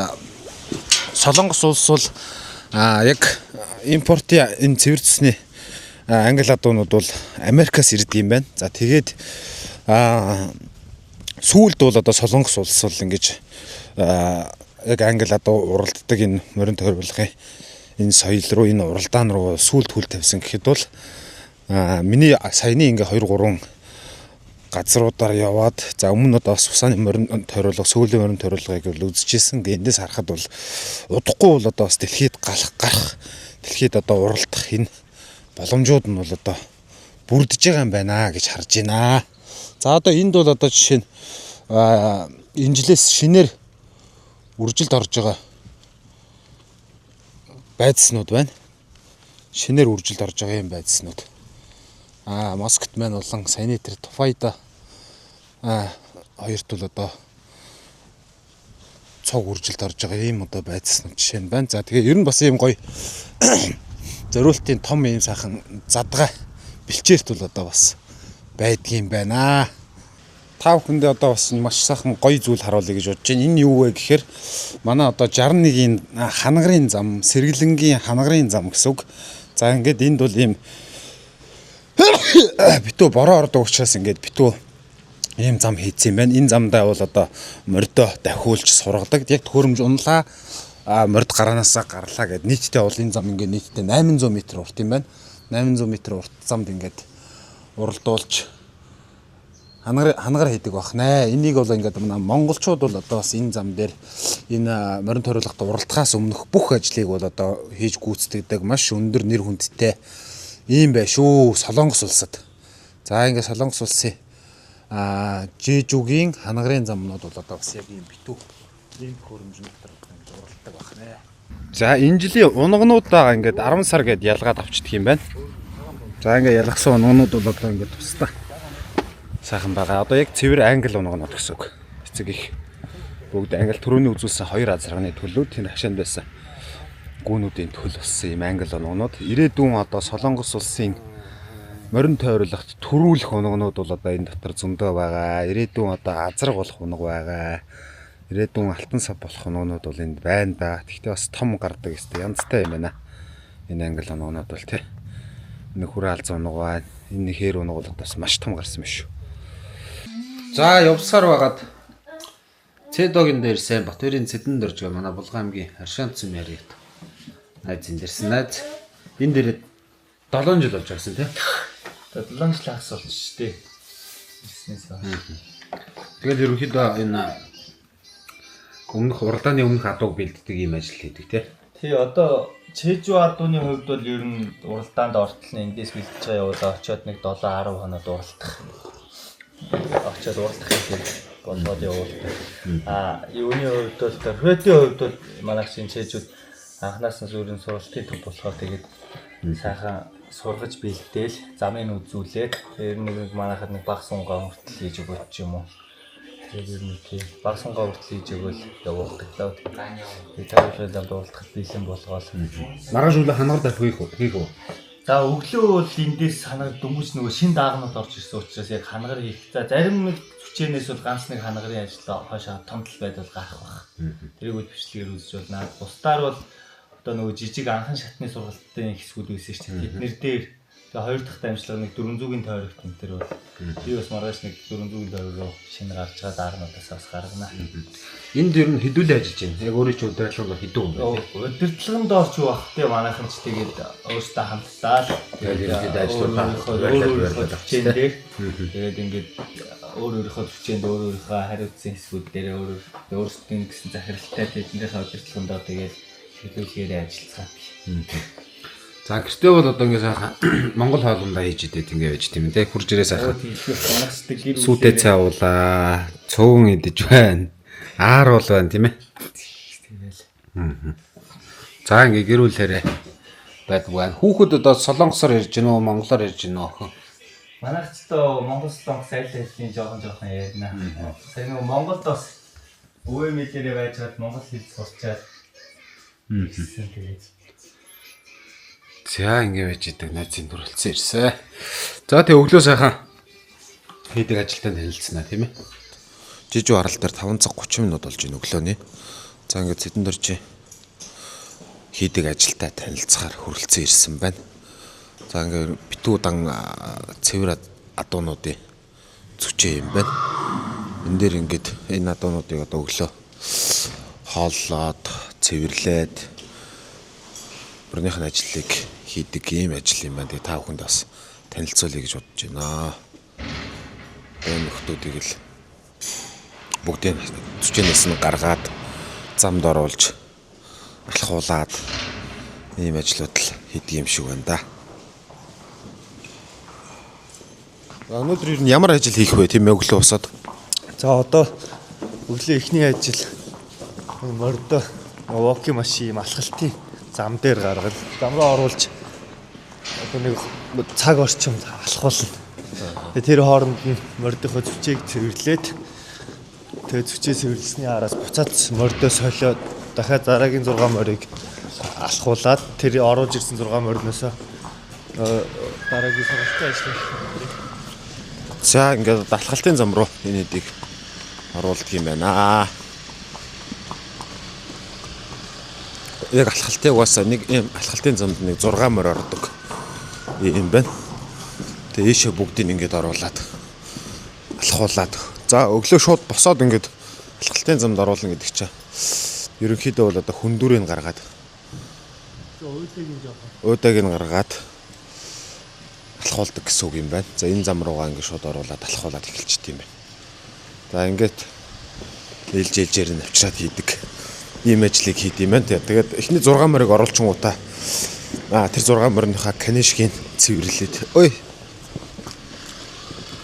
Солонгос улс бол яг импортын энэ цэвэр цэсний англи адуунууд бол Америкаас ирдэг юм байна. За тэгээд сүүлд бол одоо Солонгос улс бол ингэж яг англи адуу уралддаг энэ морин тойруулгын энэ соёл руу, энэ уралдаан руу сүүлд хүл тавьсан гэхэд бол миний саяны ингээ 2-3 газруудаар яваад за өмнө нь бас Бусааны морин тойруулга, Сөүлийн морин тойруулгыг үзчихсэн. Эндээс харахад бол удахгүй бол одоо бас дэлхийд гарах, дэлхийд одоо уралдах энэ боломжууд нь бол одоо бүрдэж байгаа юм байна гэж харж байна. За одоо энд бол одоо жишээ нь энэ жилээс шинээр үржилд орж байгаа байцснууд байна. Шинээр үржилд орж байгаа юм байцснууд. Москвт маань болон саяны тэр Туфайда хоёрт бол одоо цог үржилд орж байгаа ийм одоо байцснууд жишээ нь байна. За тэгээ ер нь бас ийм гоё зориултын том ийм сайхан задгай бэлчээрт бол одоо бас байдгийм байна. Та бүхэндээ одоо бас маш сайхан гоё зүйл харуулъя гэж бодож байна. Энэ юу вэ гэхээр манай одоо 61-ийн ханагрын зам, Сэргэлэнгийн ханагрын зам гэсэн үг. За ингээд энд бол ийм битүү бороо ордог учраас ингээд битүү ийм зам хийцсэн юм байна. Энэ замдаа бол одоо мордоо дахиулж сургадаг. Яг төхөөрөмж унлаа морд гараанасаа гарлаа гэд нийтдээ бол энэ зам ингээд нийтдээ 800 м урт юм байна. 800 м урт замд ингээд уралдуулж хангаар хийдэг байх нэ. Энийг бол ингээд монголчууд бол одоо бас энэ зам дээр энэ морин тойруулгад уралдахаас өмнөх бүх ажлыг бол одоо хийж гүйцэтгэдэг маш өндөр нэр хүндтэй ийм бай шүү Солонгос улсад. За ингээд Солонгос улсын Жээжүүгийн ханагрын замнууд бол одоо бас яг ийм битүү ийм хөрөмжн дотор уралддаг байх нэ. За энэ жилийн унгнуудаа ингээд 10 сар гээд ялгаад авчдаг юм байна. За ингээд ялгсан унгнууд бол одоо ингээд тусдаа сайхан байгаа. Одоо яг цэвэр англи унгнууд гэсэн үг. Эцэг их бүгд англи төрөний үзүүлсэн 2 азарганы төлөв тэр хашаанд байсан гүүнүүдийн төл болсон юм англи онгонууд. Ирээдүйн одоо Солонгос улсын морин тойруулахт төрүүлэх онгонууд бол одоо энэ дотор зөндөө байгаа. Ирээдүйн одоо азраг болох онго байгаа. Ирээдүйн алтан сав болох онгонууд бол энд байна да. Гэхдээ бас том гардаг ёстой янзтай юм байна. Энэ англи онгонууд бол тий. Энэ хүрэалз онго байна. Энэ хээр онго бол бас маш том гарсан биш шүү. За явсаар байгаад Цэдогийн дээр сайн Батбаярын Цэдэн дөрж байгаа манай Булган аймгийн Аршаан цэм яриад найз зэндэрсэн найз. Энэ дээр 7 жил болж байгсан тий. Тэгээд 7 жил хагас болж шүү дээ. Ирснээс хойш. Тэгэл ерөнхийдөө энэ уралдааны өмнөх адууг бэлддэг юм ажил хийдэг тий. Тий одоо Чэжүү ардууны хувьд бол ер нь уралдаанд ортол нь эндээс бэлдэж байгаа явуулаа очиод нэг 7-10 хоноод уралдах. Очиод уралдах гэдэг болоод явуулдаг. Юуны хувьд бол Фредийн хувьд бол манай чинь Чэжүүд анханаас нь зүрийн сургалтын төв болохоор тэгээд сайхан сургаж бэлдээл замын үзүүлээд тэр нэг манайхад нэг баг сунгаа хүртэл хийж өгөөч юм уу. Тэгээд ер нь тийм баг сунгаа хүртэл хийж өгөөл явуулдаг даа. Тэгээд тавьж уралдахад бэлэн болгоол. Маргааш үлээ хангаар давх хийх үү? За өглөө бол эндээс хангаар дөнгөж нөгөө шин даагнууд орж ирсэн учраас яг хангаар хийх. За зарим нэг хүчнээс бол ганц нэг хангарын ажилд хойшоо томдол байдал гарах баг. Тэрийг бичлэгээр үзэж болно. Бусдаар бол одоо нөгөө жижиг анхан шатны сургалтын хэсгүүд байсан шүү дээ. Тэднэр дээр тэгээ хоёр дахь дамжлага нэг 400-ийн тойрогт энэ төр бол би бас маргааш нэг 400-ийн тойрог руу шинэ гарч байгаа дарнуудаас бас гаргана. Энд ер нь хэдүүлээ ажиллаж байна. Яг өөрөө ч удирдлага хэдүү юм байна. Удирдлагын доор ч байх те манайхан ч тэгээд өөрсдөө хамтдаа тэгээд ажиллаулаа. Тэгээд ингээд өөрийнхөө хүчээнд өөрийнхөө хариуцсан хэсгүүд дээр өөрсдийн гэсэн захиралтай тэднийхээ удирдлагын доор тэгээд хэлүүлгээр ажиллацгаат. За гэртээ бол одоо ингэ сайхан Монгол хоолундаа хийж идэх ингэ байж тийм ээ. Хурж ирээ сайхан. Сүйтэй цай уулаа, цөөн идэж байна. Аар бол байна тийм ээ. Тэгэл. За ингэ гэрүүлээрээ байдаг байна. Хүүхэд одоо солонгосоор ярьж гинөө, монголоор ярьж гинөө. Манайх ч одоо монгол солонгос айлын жоохон ярина. Сайн нөгөө Монголд бас өвөө мэдэрээ байж хаад монгол хэл сурчаад. За ингэ байж идэг найзын дүрлцсэн ирсэн. За тэгээ өглөө сайхан хийдэг ажилтанд танилцсанаа тийм ээ. Жижиг арал дээр 5 цаг 30 минут болж ийн өглөөний. За ингэ Цэдэн дөрж хийдэг ажилтаа танилцахаар хүрэлцэн ирсэн байна. За ингэ битүү удаан цэвэр адуунуудын зүчээ юм байна. Энд дээр ингээд энэ адуунуудыг одоо өглөө хооллоод цэвэрлээд бүрнийх нь ажлыг хийдэг ийм ажил юм байна. Тэгээ та бүхэнд бас танилцуулъя гэж бодож байна. Энэ нөхдүүдийг л бүгдийг зүчээнээс нь гаргаад замд оруулж алхуулад ийм ажлууд л хийдэг юм шиг байна да. Өнөөдөр ер нь ямар ажил хийх вэ тийм ээ өглөө босоод? За одоо өглөө эхний ажил мордо walking машин алхалтын зам дээр гаргал зам руу оруулж одоо нэг цаг орчим алхуулна. Тэгээ тэр хооронд нь мордийнхоо зүчээг цэвэрлээд тэгээ зүчээ цэвэрлсэний араас буцаад мордо солиод дахиад дараагийн 6 морийг алхуулад тэр оруулж ирсэн 6 морноосоо дараагийн сургалтын ажил. За ингээд алхалтын зам руу энэ хэдийг оруулдаг юм байна. Яг алхалтыг угаасаа нэг юм алхалтын замд нэг 6 морь ордог юм байна. Тэгээ ийшээ бүгдийг ингээд оруулаад алхуулаад. За өглөө шууд босоод ингээд алхалтын замд оруулна гэдэг чинь ерөнхийдөө бол одоо хүндүрийг гаргаад уудаг нь гаргаад алхуулдаг гэсэн үг юм байна. За энэ зам руугаа ингээд шууд оруулаад алхуулаад эхэлчихдэг юм байна. За ингээд ээлжээр нь авчираад хийдэг ийм ажлыг хийд юм байна. Тэгээд эхний 6 морийг оруулчингуудаа тэр 6 морийнхаа канешгийн цэвэрлээд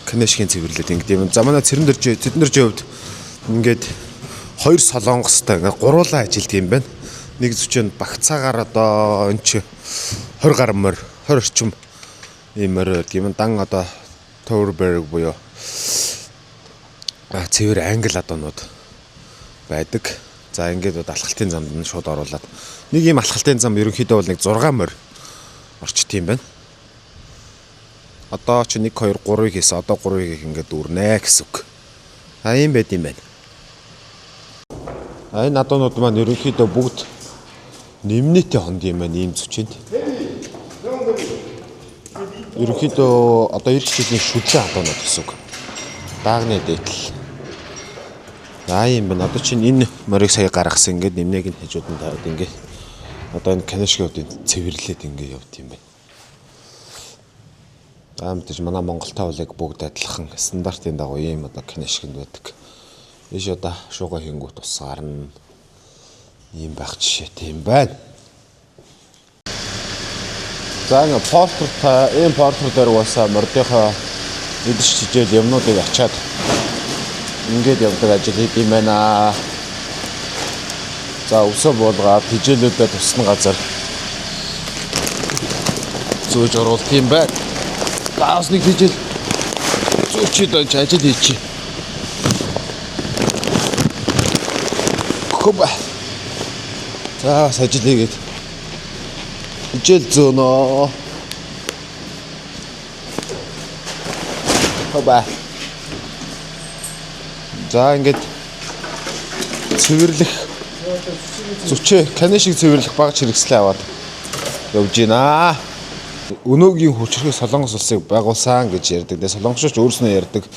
канешгийн цэвэрлээд ингээд юм. За манай Цэдэн дөржийн хувьд ингээд 2 солонгостой ингээд гуруулаа ажилд юм байна. Нэг зүчэнд багцаагаар одоо энэ чи 20 гаруй морь 20 орчим ийм морь байдаг юм. Дан одоо Towerberg буюу цэвэр англи адуунууд байдаг. За ингээд алхалтын замд нь шууд оруулаад нэг ийм алхалтын зам ерөнхийдөө бол нэг 6 морь орчт юм байна. Одоо ч 1 2 3-ыг хийсэн. Одоо 3-ыг ингээд дүүрнэ гэсэн үг. Ийм байд юм байна. Энэ надуунууд маань ерөнхийдөө бүгд нэмнэтэй хонд юм байна ийм зүчинд. Ерөнхийдөө одоо ирэх жилийн шүлэн надуунууд гэсэн үг. Даагны дээдл. Ийм байна. Одоо чинь энэ морийг сая гаргасан ингээд нэмнэг нь хажууд нь тавьд ингээд одоо энэ канишгуудын цэвэрлээд ингээд явд юм байна. Мэдээж манай Монголтой бол яг бүгд адилхан стандартын дагуу ийм одоо канишгинд байдаг. Биш одоо шуугаа хийнгүүт ус гарна. Ийм байх жишээтэй юм байна. За ингээд ийм портер дээр уусаа мордынхоо идэж чижээл юмнуудыг ачаад ингээд явдаг ажил хийх юм байна. За өсөө буулгаад хижээлүүдэд тусна газар зөөж оруулт юм байна. Гаас нэг хижээл зүүчид ажил хийчих. Хоба. За ажил хийгээд хижээл зөөнө. Хоба. За ингээд цэвэрлэх зүчээ канишиг цэвэрлэх баг хэрэгслээ аваад явж байна. Өнөөгийн хүчрхэг Солонгос улсыг байгуулсан гэж ярьдаг. Тэгээ солонгосч өөрснөө ярьдаг.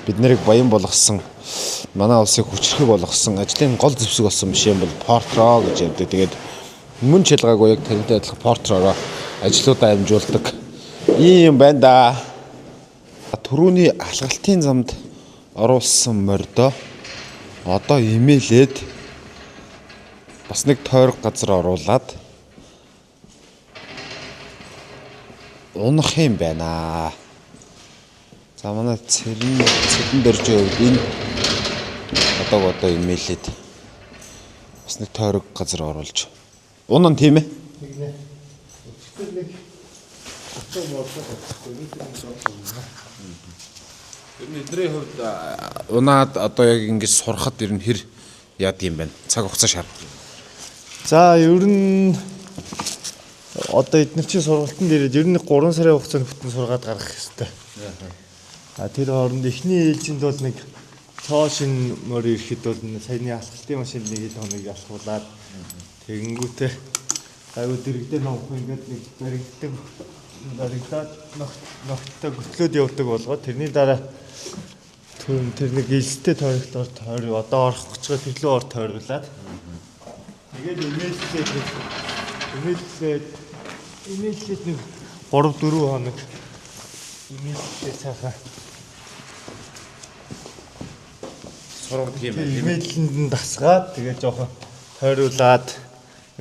Бид нарыг баян болгосон, манай улсыг хүчрхэг болгосон, ажлын гол зэвсэг болсон биш юм бол портро гэж ярьдаг. Тэгээд мөн чилгаагүй яг тэрнтэй адилхан портророо ажлуудаа амжуулдаг. Ийм байна да. Түрүүний алгалтын замд оруулсан мордоо одоо имэйлээд бас нэг тойрог газар оруулаад унах юм байна. За манай цэрэн дөржийн хувьд энэ одоо имэйлээд бас нэг тойрог газар оруулж унан тийм ээ. Эдний хувьд унаад одоо яг ингэж сурахад ер нь хэр яад юм байна. Цаг хугацаа шаарддаг. За ер нь одоо эдгээр чинь сургалтын дээрээ ер нь 3 сарын хугацаанд бүтэн сургаад гаргах хэрэгтэй. Тэр хооронд эхний ээлжинд бол нэг цоо шин морь ирэхэд бол саяны алхалтын машин нэг хоног алхуулаад тэгэнгүүтээ аюу дэрэгдээ ногох ингээд нэг баригдаад ногттой гөтлөөд явдаг болгоод тэрний дараа тэр нэг илстэй тойрогтоор тойр одоо орох гэж байгаа тэрлүү ор тойруулаад тэгээд имэйлээд нэг 3-4 хоног имэйлээ цаахаа сургадаг юм байна. Имэйлэнд дасгаад тэгээд жоохон тойруулаад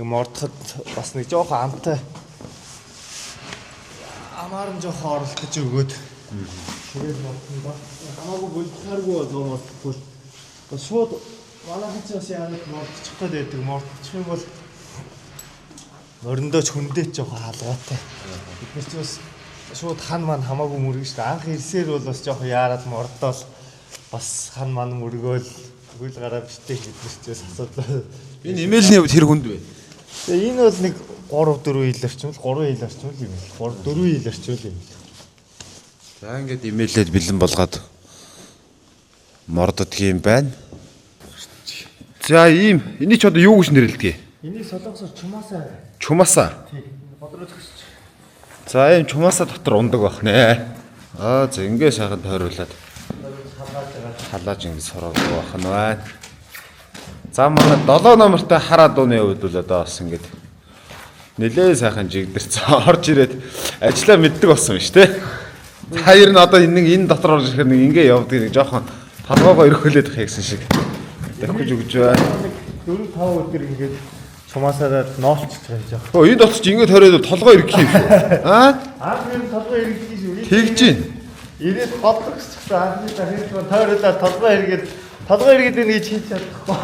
нэг мордоход бас нэг жоохон амтай амаар нь жоохон оролдож өгөөд тэгээд мордсон хамаагүй болчихаргүй бол бас шууд манай хацаас яагаад мордчих гээд байдаг. Мордчих юм бол мориндооч хүндээч жоохон хаалгаатай. Бид нар ч бас шууд хан маань хамаагүй мөргөн шүү дээ. Анх ирсээр бол бас жоохон яарад мордоол бас хан маань мөргөөл хөл гараа биштэй бид нар ч бас асуудал. Энэ имэйлний хувьд хэр хүнд вэ? Тэгээ энэ бол нэг 3-4 ил орчмол 3 ил орчмол юм. 3-4 ил орчмол юм. За ингээд имэйлээд бэлэн болгоод мордод юм байна. За ийм энийг ч одоо юу гэж нэрлэдэг? Энийг солонгосоор чумаасаа. Чумаасаа. Тийм. Бодрооч. За ийм чумаасаа дотор ундаг байх нэ. За ингээ сайхан тойруулаад халааж ингэ сураад байх нь байна. За манай 7 номертой хараа дууны хувьд бол одоо бас ингээд нэлээ сайхан жигдэрч орж ирээд ажиллаа мэддэг болсон юм шүү дээ. Хоёр нь одоо энэ дотор орж ирэхээр нэг ингээ явдаг нэг жоохон толгоогоо өрхөлээд их гэсэн шиг давхиж өгч байна. 4-5 өдөр ингээд чумаасаа ноолчж байгаа юм жаа. Энэ дотор чи ингээ тойроод толгоо ирэх юм шүү. Анхны толгой эргэлдэж шүү. Тэгж гин. Ирээд бодлого гэсэн анхны дахиж тойруулаад толгой эргээд нэг хийж чадахгүй.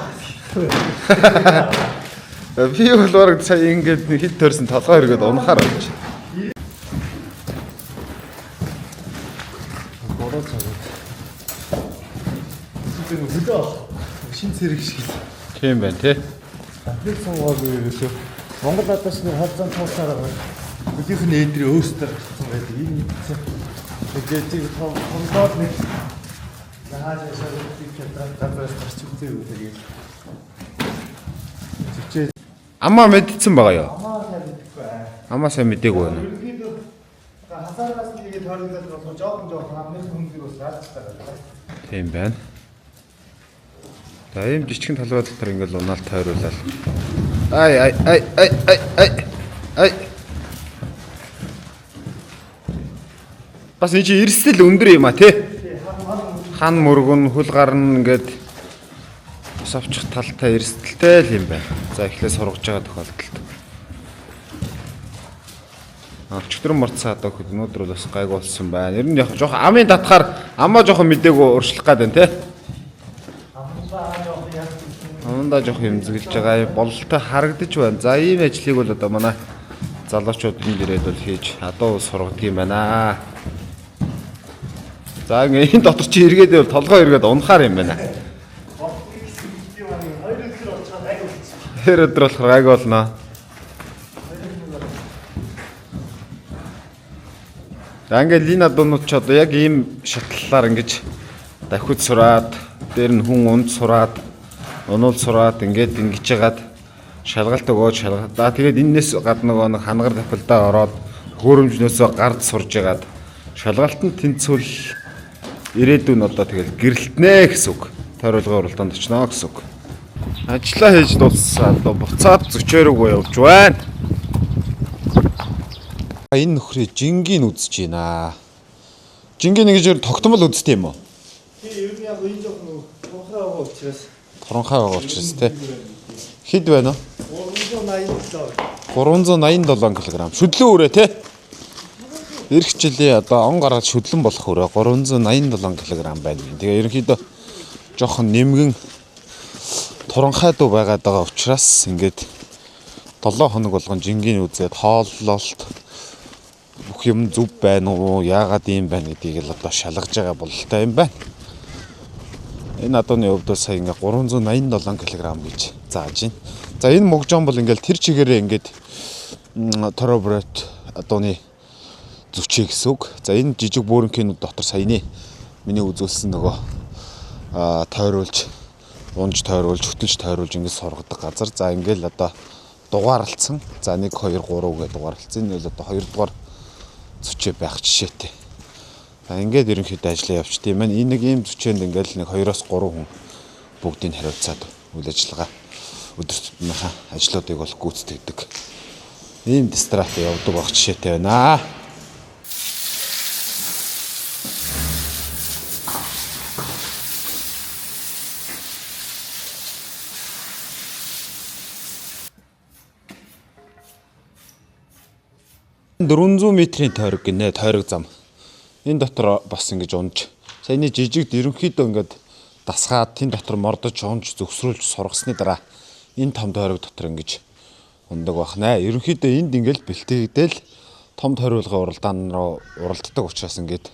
Би бол бараг сая ингээд нэг хит төрсөн толгой эргээд унахаар болж. Хөлөө шин цэрэг шиг Тийм байна тий. Атлет суугаагүй ерөөсөө Монгол надаас нэг холзон туусаар байгаа. Өдийнх нь эдрээ өөстөр гарсан байдаг. Энэ мэдсэн. Тэгээд тийм хонлоод нэг хааж ясаар тийм чадвараас гарч үзээ үү тэгээд. Зүчээ Амаа мэдсэн байгаа юу? амаа сайн мэдэхгүй. Амаа сайн мэдээгүй байна. Ерөнхийдөө хасаараас нэгээд хориглол болох жоохон амны хүнзэр бас гарч байгаа. Тийм байна. За ийм жижигхэн толгой дотор ингээл унаал тойруулаад. Ай. Бас энэ чи эрсдэл өндөр юм а тий. Хан мөргөн хөл гарна ингээд ус авчих талтай эрсдэлтэй л юм байна. За эхлээ сургаж байгаа тохиолдолд. Өчигдөр морцаа одоо өнөөдөр бол бас гайг болсон байна. Ер нь яг жоохон амын татахаар амаа жоохон мдээгүй уршлах гээд байна тий. Амандаа жоох юмзэглэж байгаа. Бололтой харагдаж байна. За ийм ажлыг бол одоо манай залуучууд энд ирээд бол хийж адуу сургадаг юм байна. За энэ дотор чи эргээд бол толгой эргээд унахаар юм байна. 2 өдөр болохоор гайг болно. За ингээл энэ адуунууд ч одоо яг ийм шатлалаар ингэж давхид сураад дээр нь хүн унд сураад унуул сураад ингэж яагаад шалгалт өгөөд шалгаад. За тэгээд энэс гадна нэг хангар тапалдаа ороод хөөрөмжнөөсөө гард сурж яагаад шалгалтанд тэнцвэл ирээдүйн одоо тэгэл гэрэлтнэ гэсэн үг. Тойруулгын уралдаанд очно гэсэн үг. Ажлаа хийж дууссан одоо буцаад зөчөөрөөгөө явж байна. Энэ нөхрөө жингийн үзэж байна. Жингийн нэг жир тогтмол үздэг юм уу? Тийм ер нь яг энэ жоох нэг тунхай байгаа учраас Торонхай байгаа учраас тий. Хэд байна вэ? 387 кг. Шүдлэн өрөө тий. Ирэх жилийн одоо он гараад шүдлэн болох өрөө 387 кг байна. Тэгээ ерөнхийдөө жоохон нэмгэн туранхай дуу байгаад байгаа учраас ингээд 7 хоног болгон жингийн үзээд хооллолт бүх юм зүв байна уу, яагаад ийм байна гэдгийг л одоо шалгаж байгаа бололтой юм байна. Энэ адууны хувьд сая ингээ 387 кг гэж зааж байна. За энэ мөгжон бол ингээл тэр чигээрээ ингээд тороброт адууны зүвчээ гэсэн үг. За энэ жижиг бөөрөнхийнүүд дотор саяны миний үзүүлсэн нөгөө тойруулж, унж тойруулж, хөтөлж тойруулж ингээд сургадаг газар. За ингээл одоо дугаарлцсан. За 1 2 3 гэдэг дугаарлцсан. Энэ бол одоо 2 дугаар зүвчээ байх жишээтэй. За ингээд ерөнхийдөө ажиллаа явуулдаг юм байна. Энэ нэг ийм зүвчээнд ингээл нэг 2-3 хүн бүгдийг хариуцаад үйл ажиллагаа өдөр тутмынхаа ажлуудыг бол гүйцэтгэдэг. Ийм дистракт явуулдаг байх жишээтэй байна. $400 метрийн тойрог гинэ, тойрог зам. Энэ дотор бас ингэж унж. Саяны жижиг ерөнхийдөө ингээд дасгаад тэн дотор мордож унж зөвсрүүлж сургасны дараа энэ том тойрог дотор ингэж ундаг бахнаа. Ерөнхийдөө энд ингээд бэлтгэгдэл том тойруулгын уралдаан руу уралддаг учраас ингээд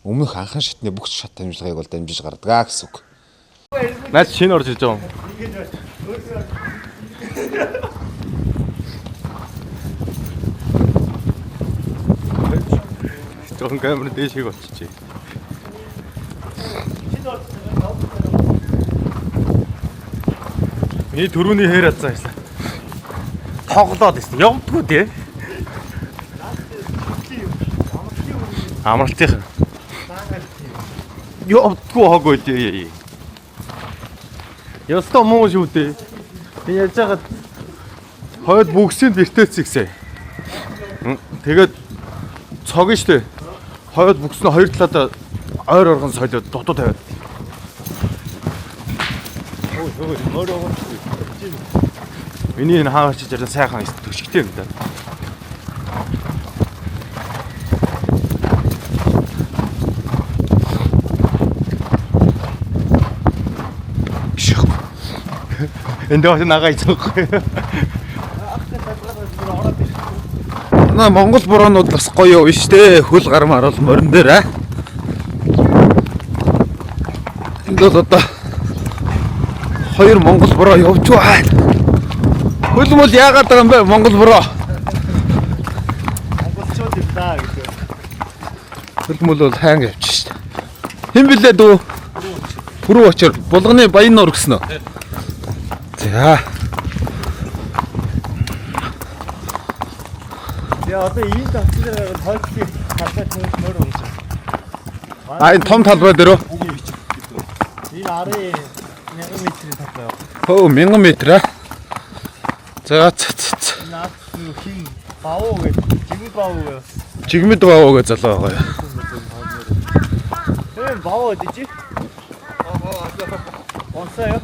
өмнөх анхан шатны бүх шат хамжлагыг бол дамжиж гардаг гэсэн үг. Наач шинэ орж ирж байгаа юм. Жон камер дэшиг очиж. Миний түрүүний хээр атсан байсан. Тоглоод байсан. Явдггүй тий. Амралтын. Явдггүй хогоо тий. Ястаа муу шүү дээ. Би яаж яагаад хойд бүгсийн вертээцгсэ. Тэгээд цог нь штэ. Хойд бүгснээ хоёр талаадаа ойр оргон солиод дутуу тавиад. Миний энэ хаагч жирэн сайхан төгшгтэй юм да. Энд дэвс нагаа ицгүй. На Монгол буруунууд бас гоё биш те. Хөл гармаар бол морин дээр аа. Энд бол одоо хоёр Монгол бороо явж байна. Хөлмөл яагаад байгаа юм бэ Монгол бороо? Монголчууд юм даа гэж. Хөлмөл бол хайнга явж шít. Хэн блээ дүү? Бүрүү очор булганы баян нор гисэн үү? За. Я одоо ийм тавцлаар хойдлыг талбай төвд мөр өгч. Аа энэ том талбай дээр үү? Энэ арын 1000 метрийн талбай. Хөө 1000 метр аа. За Наад хин баав гэж жигмэд баав гэж. жигмэд баав гэж залуу байгаа юу? Эн баав дижи? Онсаа юу?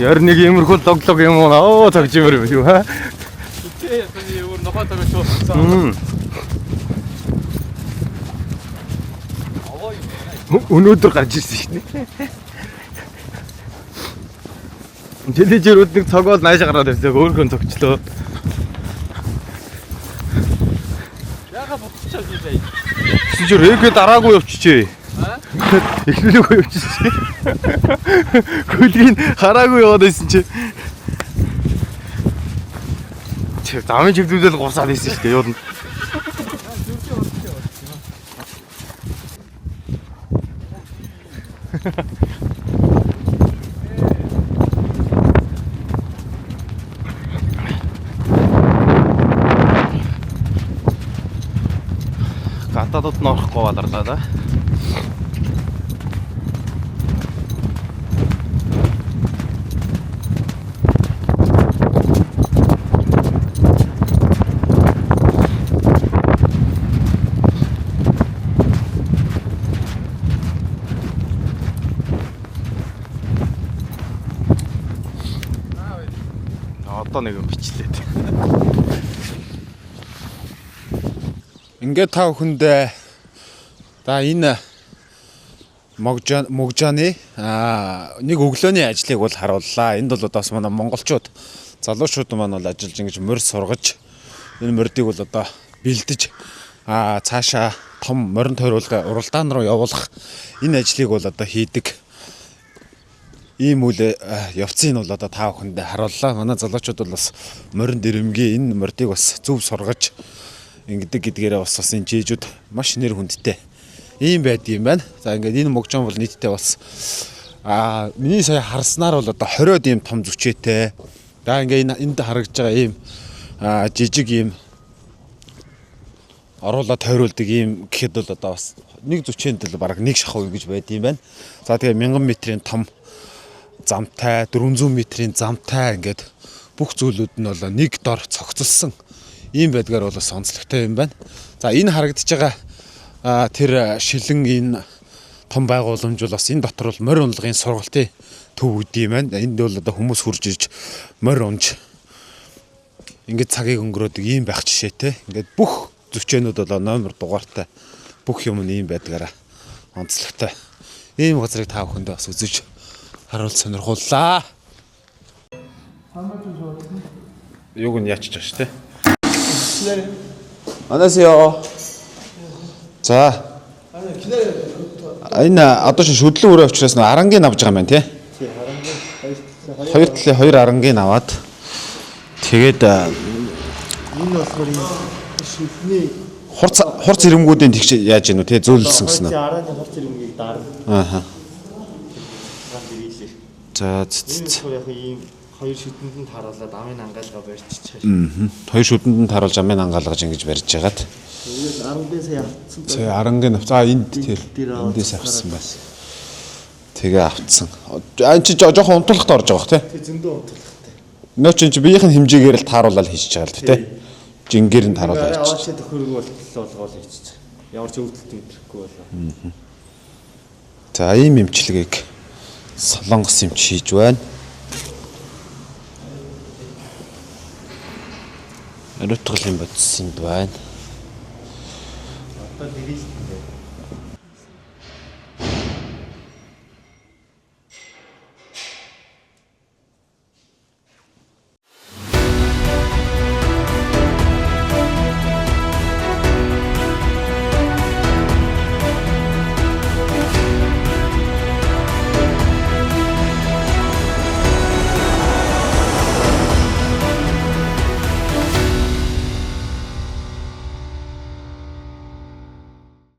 Яр нэг иймэрхүү логлог юм уу? Цагж юмэр юу хаа? Тэ ясны өөр нохотойгоо шуусан. Өнөөдөр гарч ирсэн шít. Жилижрүүд нэг цогоол нааш гараад ирсэн. Өөрхөн цогчлоо. Яга бутчихсан юм бэ? Жилижр ээгээ дараагүй явчихжээ. Эхлүүлээгүй явчихжээ. Хөлгийн хараагүй яваад байсан чи. Чи замын чивдүүлэл гурсаад байсан шүү дээ. Юунд. Гадаадд нь орохгүй баларлаа да. Одоо нэг юм бичлээд. Ингээд та бүхэндээ энэ могжааны нэг өглөөний ажлыг бол харууллаа. Энд бол одоо бас манай монголчууд залуучууд маань бол ажиллаж ингэж морь сургаж энэ мордыг бол одоо бэлдэж цаашаа том морин тойруулга уралдаан руу явуулах энэ ажлыг бол одоо хийдэг. Ийм үйл явцыг бол одоо та бүхэндээ харууллаа. Манай залуучууд бол бас морин дэрэмгийн энэ мордыг бас зөв сургаж ингэдэг гэдгээрээ бас энэ жижүүд маш нэр хүндтэй. Ийм байдгийм байна. За ингээд энэ могжон бол нийтдээ бас миний сая харснаар бол одоо 20-од ийм том зүчээтэй. За ингээд энд харагдж байгаа ийм жижиг ийм оруулаад тойруулдаг ийм гэхэд бол одоо бас нэг зүчээнд л бараг нэг шахуу гэж байдгийм байна. За тэгээ 1000 метрийн том замтай 400 метрийн замтай ингээд бүх зүйлүүд нь бол нэг дор цогцолсон ийм байдгаар бол онцлогтой юм байна. За энэ харагдаж байгаа тэр шилэн энэ том байгууламж бол бас энэ дотор бол морь унлагын сургалтын төв үүд юм байна. Энд бол одоо хүмүүс хурж иж морь унж ингээд цагийг өнгөрөөдөг ийм байх жишээтэй. Ингээд бүх зүчээнүүд бол номер дугаартай бүх юм нь ийм байдгаараа онцлогтой. Ийм газрыг та бүхэндээ бас үзэж харуул сонирхууллаа. Юуг нь яачиж байгаа шүү дээ. 안녕하세요. 자. Энэ одоо шүдлэн өрөө учраас нэг арангийн авж байгаа юм байна тий. Хоёр талын хоёр арангийн аваад тэгээд Энэ бас шүлний Хурц ирэмгүүдийн тэгш яаж гинүү те зөөлсөн гэсэн үү? Арааны хурц ирмгийг дарна. Ааха. Гал ирээлээ. За Яг ийм хоёр шүтэнд нь таруулаад амын ангаалгаа барьчихчих. хоёр шүдэнд нь таруулж амын ангаалгаж ингэж барьж байгаад. Тэгээд 10 сая авцсан. Сая 10-ын авцаа энд эндээс авсан байсан. Тэгээ авцсан. Ань чи жоохон унтуулахт орж байгаа бох те. Тэг зөндөө унтуулахтай. Нөө чи биеийн хэмжээгээр л тааруулаад хийчихэж байгаа л те. Жингээр нь таруулаад Аваад хийчих. төхөргөө болгоол хийчих. Ямар ч өвдөлт мэдрэхгүй болоо. За ийм эмчилгээг Солонгос эмч хийж байна. Өрөтгөлийн бодис энд байна. Одоо нэрэлттэй.